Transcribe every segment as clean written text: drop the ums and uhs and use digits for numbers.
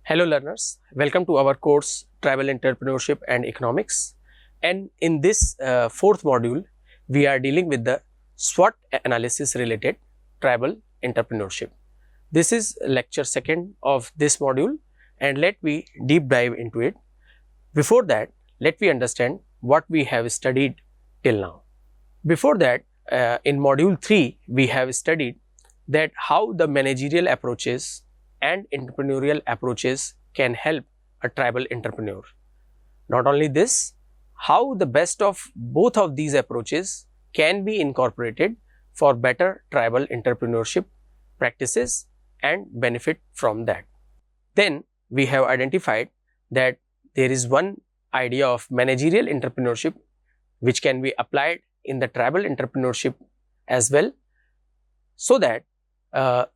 Hello learners, welcome to our course Tribal Entrepreneurship and Economics, and in this fourth module we are dealing with the SWOT analysis related tribal entrepreneurship. This is lecture second of this module and let me deep dive into it. Before that, let me understand what we have studied till now. Before that, in module 3 we have studied that how the managerial approaches and entrepreneurial approaches can help a tribal entrepreneur. Not only this, how the best of both of these approaches can be incorporated for better tribal entrepreneurship practices and benefit from that. Then we have identified that there is one idea of managerial entrepreneurship which can be applied in the tribal entrepreneurship as well, so that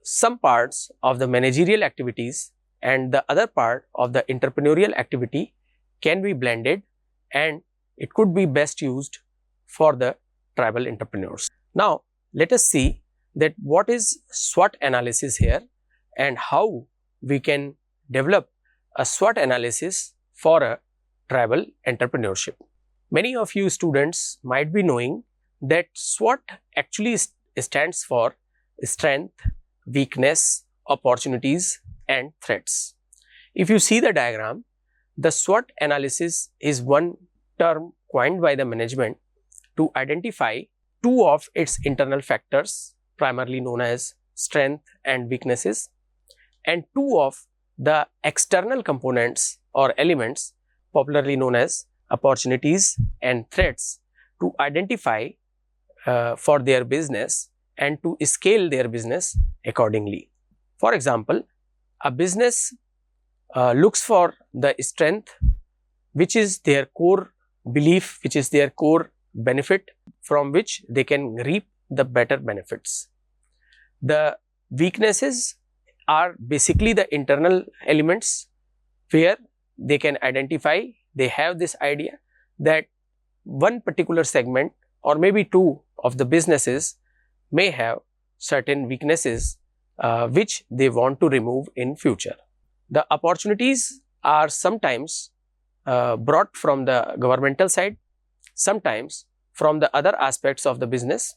some parts of the managerial activities and the other part of the entrepreneurial activity can be blended and it could be best used for the tribal entrepreneurs. Now, let us see that what is SWOT analysis here and how we can develop a SWOT analysis for a tribal entrepreneurship. Many of you students might be knowing that SWOT actually stands for strength, weakness, opportunities and threats. If you see the diagram, the SWOT analysis is one term coined by the management to identify two of its internal factors, primarily known as strength and weaknesses, and two of the external components or elements, popularly known as opportunities and threats, to identify for their business and to scale their business accordingly. For example, a business looks for the strength, which is their core belief, which is their core benefit from which they can reap the better benefits. The weaknesses are basically the internal elements where they can identify, they have this idea that one particular segment or maybe two of the businesses may have certain weaknesses which they want to remove in future. The opportunities are sometimes brought from the governmental side, sometimes from the other aspects of the business,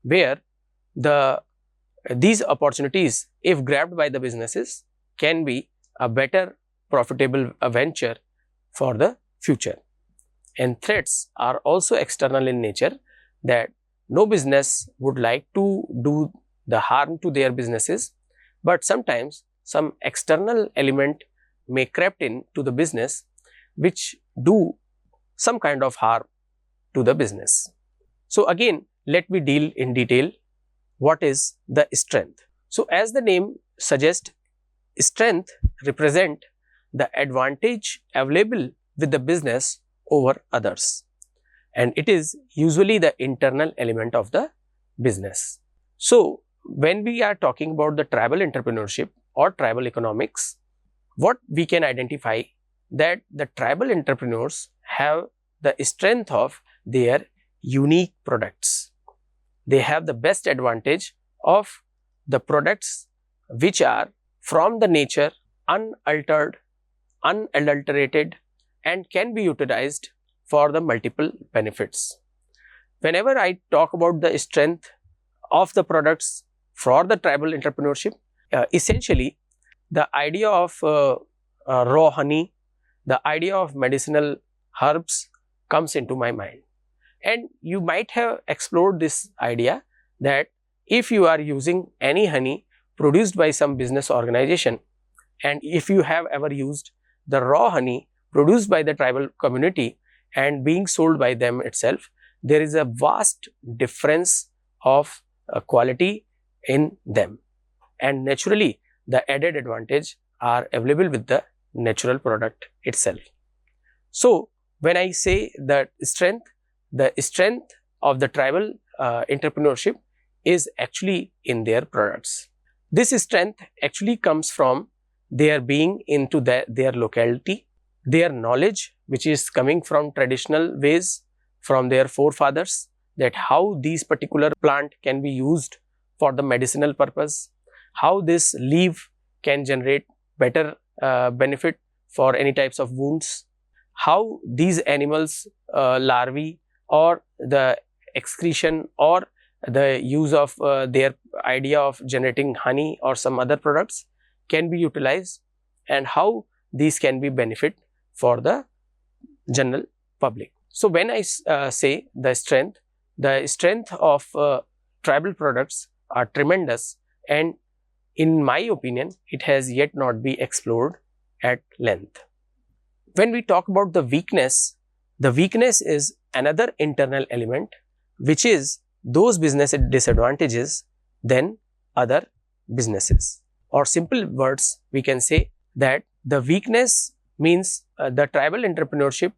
where these opportunities, if grabbed by the businesses, can be a better profitable venture for the future. And threats are also external in nature, that no business would like to do the harm to their businesses, but sometimes some external element may creep in to the business which do some kind of harm to the business. So again, let me deal in detail what is the strength. So as the name suggests, strength represent the advantage available with the business over others, and it is usually the internal element of the business. So when we are talking about the tribal entrepreneurship or tribal economics, what we can identify that the tribal entrepreneurs have the strength of their unique products. They have the best advantage of the products which are from the nature unaltered, unadulterated and can be utilized for the multiple benefits. Whenever I talk about the strength of the products for the tribal entrepreneurship, essentially the idea of raw honey, the idea of medicinal herbs comes into my mind. And you might have explored this idea that if you are using any honey produced by some business organization, and if you have ever used the raw honey produced by the tribal community and being sold by them itself, there is a vast difference of quality in them, and naturally the added advantage are available with the natural product itself. So when I say that the strength of the tribal entrepreneurship is actually in their products. This strength actually comes from their being into their locality, their knowledge which is coming from traditional ways from their forefathers, that how these particular plant can be used for the medicinal purpose, how this leaf can generate better benefit for any types of wounds, how these animals larvae or the excretion or the use of their idea of generating honey or some other products can be utilized, and how these can be benefit for the general public. So when I say the strength of tribal products are tremendous, and in my opinion it has yet not been explored at length. When we talk about the weakness is another internal element, which is those business disadvantages than other businesses. Or simple words, we can say that the weakness means the tribal entrepreneurship,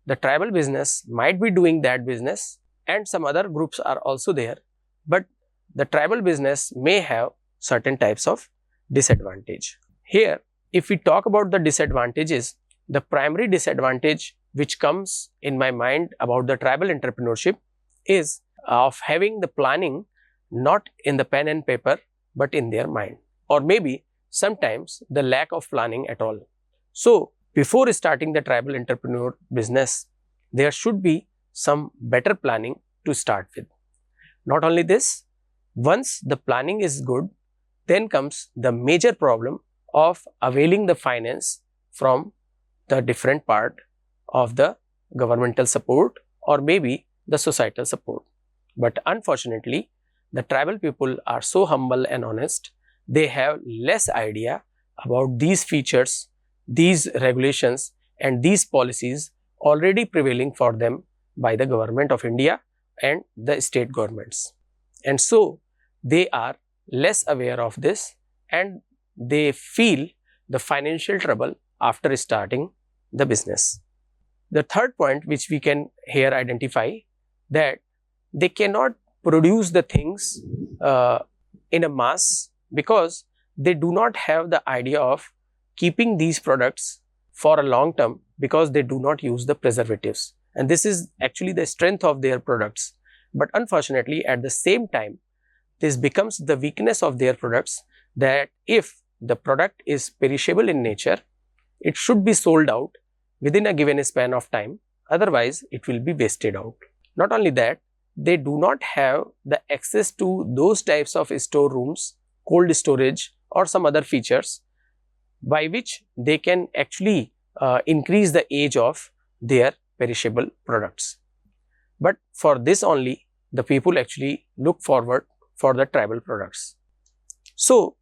the tribal business might be doing that business and some other groups are also there, but the tribal business may have certain types of disadvantage. Here, if we talk about the disadvantages, the primary disadvantage which comes in my mind about the tribal entrepreneurship is of having the planning not in the pen and paper but in their mind, or maybe sometimes the lack of planning at all. So, before starting the tribal entrepreneur business, there should be some better planning to start with. Not only this, once the planning is good, then comes the major problem of availing the finance from the different part of the governmental support or maybe the societal support. But unfortunately, the tribal people are so humble and honest, they have less idea about these features, these regulations and these policies already prevailing for them by the government of India and the state governments. And so, they are less aware of this and they feel the financial trouble after starting the business. The third point which we can here identify, that they cannot produce the things in a mass because they do not have the idea of keeping these products for a long term, because they do not use the preservatives, and this is actually the strength of their products. But unfortunately, at the same time, this becomes the weakness of their products, that if the product is perishable in nature, it should be sold out within a given span of time, otherwise it will be wasted out. Not only that, they do not have the access to those types of storerooms, cold storage or some other features by which they can actually increase the age of their perishable products. But for this only, the people actually look forward for the tribal products. So,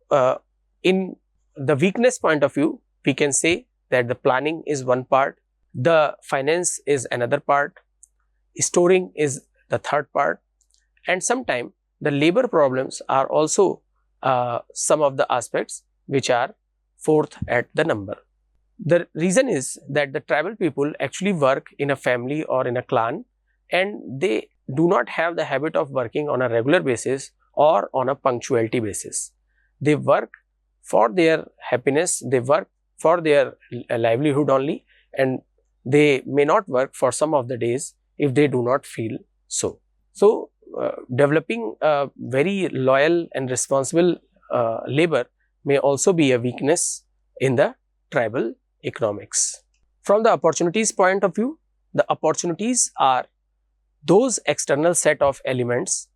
in the weakness point of view, we can say that the planning is one part, the finance is another part, storing is the third part, and sometimes the labor problems are also some of the aspects which are fourth at the number. The reason is that the tribal people actually work in a family or in a clan, and they do not have the habit of working on a regular basis or on a punctuality basis. They work for their happiness, they work for their livelihood only, and they may not work for some of the days if they do not feel so. So, developing a very loyal and responsible labor may also be a weakness in the tribal economics. From the opportunities point of view, the opportunities are those external set of elements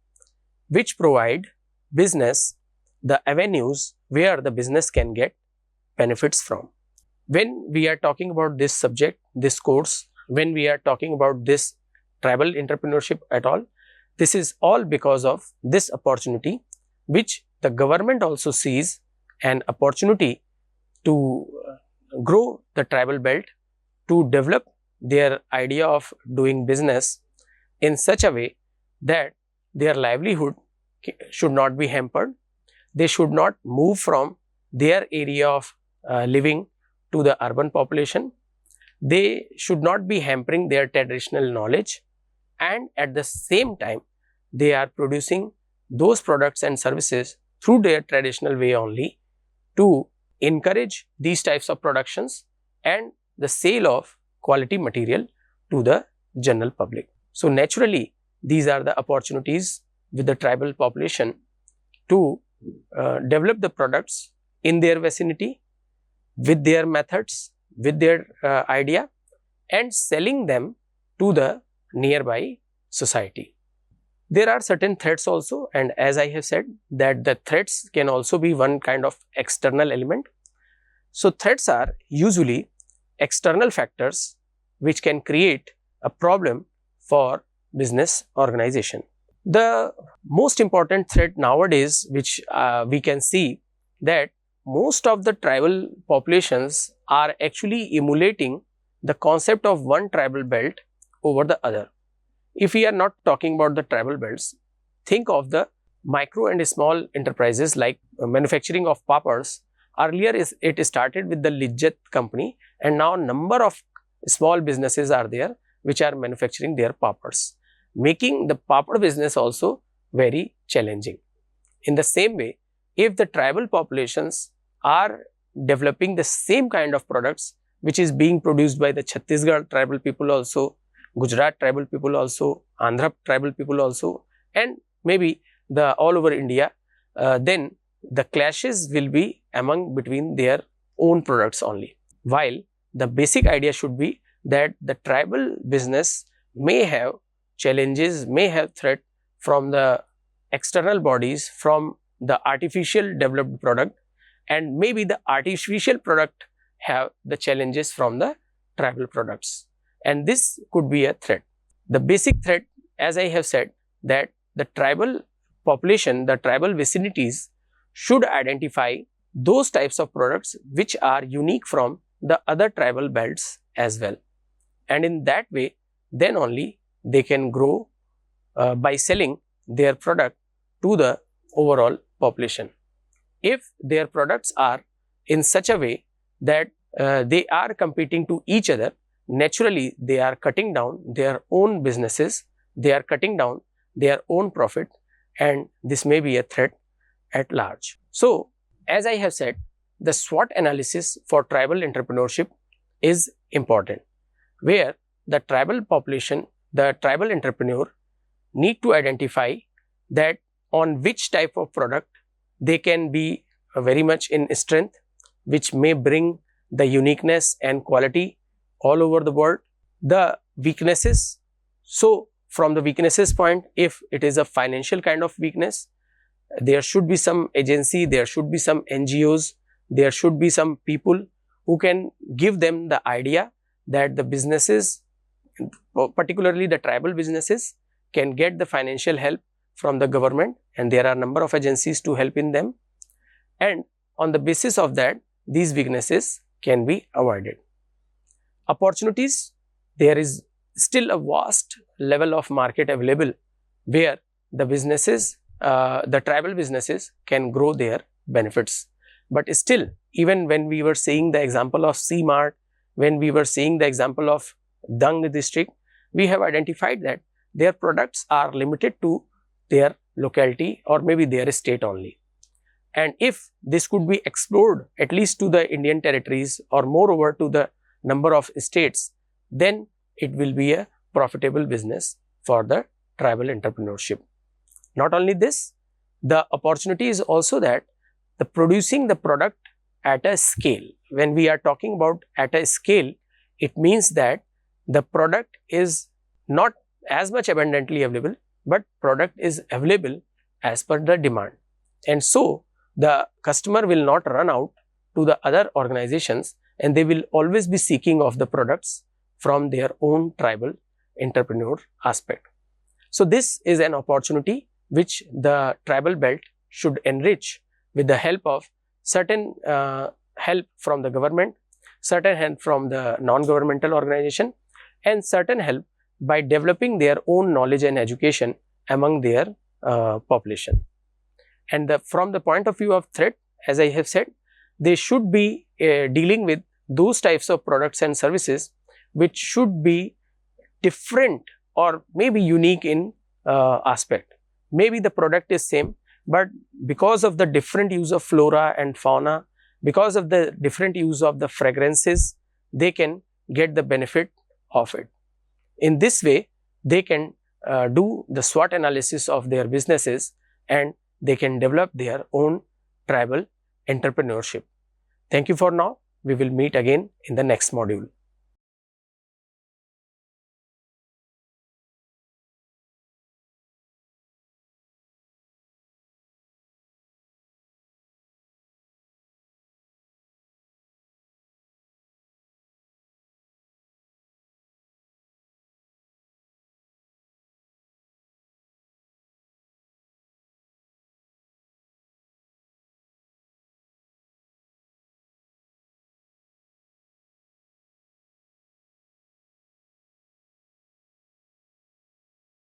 which provide business the avenues where the business can get benefits from. When we are talking about this subject, this course, when we are talking about this tribal entrepreneurship at all, this is all because of this opportunity which the government also sees an opportunity to grow the tribal belt, to develop their idea of doing business in such a way that their livelihood should not be hampered. They should not move from their area of living to the urban population. They should not be hampering their traditional knowledge, and at the same time, they are producing those products and services through their traditional way only to encourage these types of productions and the sale of quality material to the general public. So, naturally, these are the opportunities with the tribal population to develop the products in their vicinity, with their methods, with their idea, and selling them to the nearby society. There are certain threats also, and as I have said that the threats can also be one kind of external element. So threats are usually external factors which can create a problem for business organization. The most important threat nowadays which we can see that most of the tribal populations are actually emulating the concept of one tribal belt over the other. If we are not talking about the tribal belts, think of the micro and small enterprises like manufacturing of papads. Earlier it started with the Lijjat company, and now number of small businesses are there which are manufacturing their papads, making the papad business also very challenging. In the same way, if the tribal populations are developing the same kind of products which is being produced by the Chhattisgarh tribal people also, Gujarat tribal people also, Andhra tribal people also, and maybe the all over India, then the clashes will be between their own products only. While the basic idea should be that the tribal business may have challenges, may have threat from the external bodies, from the artificial developed product, and maybe the artificial product have the challenges from the tribal products. And this could be a threat. The basic threat, as I have said, that the tribal population, the tribal vicinities should identify those types of products which are unique from the other tribal belts as well. And in that way, then only they can grow by selling their product to the overall population. If their products are in such a way that they are competing to each other, naturally they are cutting down their own businesses, they are cutting down their own profit, and this may be a threat at large. So, as I have said, the SWOT analysis for tribal entrepreneurship is important, where the tribal population, the tribal entrepreneur need to identify that on which type of product they can be very much in strength, which may bring the uniqueness and quality all over the world. The weaknesses, so from the weaknesses point, if it is a financial kind of weakness, there should be some agency, there should be some NGOs, there should be some people who can give them the idea that the businesses, particularly the tribal businesses, can get the financial help from the government, and there are a number of agencies to help in them, and on the basis of that, these weaknesses can be avoided. Opportunities, there is still a vast level of market available where the businesses, the tribal businesses can grow their benefits. But still, even when we were seeing the example of C-Mart, when we were seeing the example of Dang district, we have identified that their products are limited to their locality or maybe their state only. And if this could be explored at least to the Indian territories or moreover to the number of states, then it will be a profitable business for the tribal entrepreneurship. Not only this, the opportunity is also that the producing the product at a scale. When we are talking about at a scale, it means that the product is not as much abundantly available, but product is available as per the demand. And so, the customer will not run out to the other organizations, and they will always be seeking of the products from their own tribal entrepreneur aspect. So, this is an opportunity which the tribal belt should enrich with the help of certain help from the government, certain help from the non-governmental organization, and certain help by developing their own knowledge and education among their population. And from the point of view of threat, as I have said, they should be dealing with those types of products and services which should be different or maybe unique in aspect. Maybe the product is same, but because of the different use of flora and fauna, because of the different use of the fragrances, they can get the benefit of it. In this way, they can do the SWOT analysis of their businesses and they can develop their own tribal entrepreneurship. Thank you for now. We will meet again in the next module.